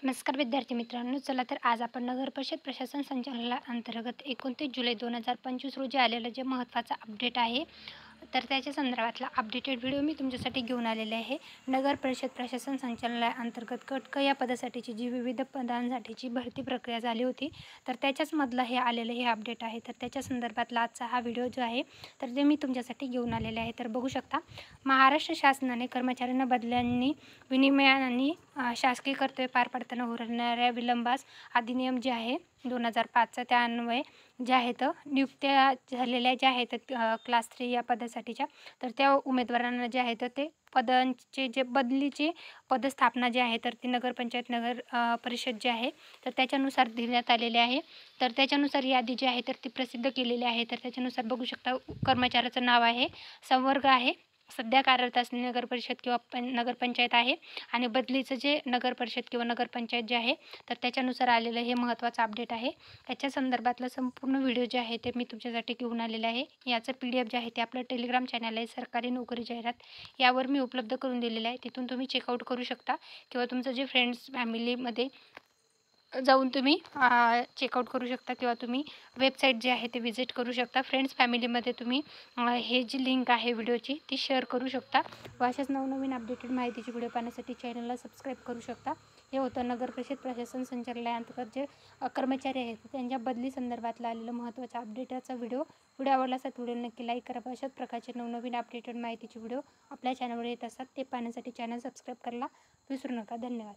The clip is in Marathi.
नमस्कार विद्यार्थी मित्रांनो, चला तर आज आपण नगर परिषद प्रशासन संचालनालयाअंतर्गत 29 जुलै 2025 रोजी आलेलं जे महत्त्वाचं अपडेट आहे, तर त्याच्या संदर्भातला अपडेटेड व्हिडिओ मी तुमच्यासाठी घेऊन आलेले आहे. नगर परिषद प्रशासन संचालनालयाअंतर्गत गट क या पदासाठीची जी विविध पदांसाठीची भरती प्रक्रिया झाली होती, तर त्याच्याच मधलं हे आलेलं हे अपडेट आहे. तर त्याच्या संदर्भातला आजचा हा व्हिडिओ जो आहे, तर ते मी तुमच्यासाठी घेऊन आलेले आहे. तर बघू शकता, महाराष्ट्र शासनाने कर्मचाऱ्यांना बदल्यांनी विनिमयाने शासकीय कर्तव्य पार पाडताना होणाऱ्या विलंबास अधिनियम जे आहे 2005चा त्या अन्वये ज्या आहेत नियुक्त्या झालेल्या ज्या आहेत क्लास 3 या पदासाठीच्या, तर त्या उमेदवारांना जे आहेत ते पदांचे जे बदलीची पदस्थापना जी आहे तर ती नगरपंचायत परिषद जी आहे तर त्याच्यानुसार देण्यात आलेले आहे. तर त्याच्यानुसार यादी जी आहे तर ती प्रसिद्ध केलेली आहे. तर त्याच्यानुसार बघू शकता, कर्मचाऱ्याचं नाव आहे, संवर्ग आहे, सध्या कार्यरत असलेली नगरपरिषद किंवा नगरपंचायत आहे आणि बदलीचं जे नगरपरिषद किंवा नगरपंचायत जे आहे तर त्याच्यानुसार आलेलं हे महत्त्वाचं अपडेट आहे. याच्या संदर्भातलं संपूर्ण व्हिडिओ जे आहे ते मी तुमच्यासाठी घेऊन आलेलं आहे. याचं PDF जे आहे ते आपलं टेलिग्राम चॅनल आहे सरकारी नोकरी जाहिरात, यावर मी उपलब्ध करून दिलेलं आहे. तिथून तुम्ही चेकआउट करू शकता किंवा तुमचं जे फ्रेंड्स फॅमिलीमध्ये जाऊन तुम्ही चेकआउट करू शकता किंवा तुम्ही वेबसाईट जी आहे ते व्हिजिट करू शकता. फ्रेंड्स फॅमिलीमध्ये तुम्ही हे जी लिंक आहे व्हिडिओची ती शेअर करू शकता व अशाच नवनवीन अपडेटेड माहितीची व्हिडिओ पाहण्यासाठी चॅनलला सबस्क्राईब करू शकता. हे होतं नगर परिषद प्रशासन संचालनालयाअंतर्गत जे कर्मचारी आहेत त्यांच्या बदली संदर्भातला आलेलं महत्त्वाचा अपडेटचा व्हिडिओ आवडला असेल व्हिडिओ नक्की लाईक करा. अशाच प्रकारचे नवनवीन अपडेटेड माहितीची व्हिडिओ आपल्या चॅनलवर येत असतात, ते पाहण्यासाठी चॅनल सबस्क्राईब करायला विसरू नका. धन्यवाद.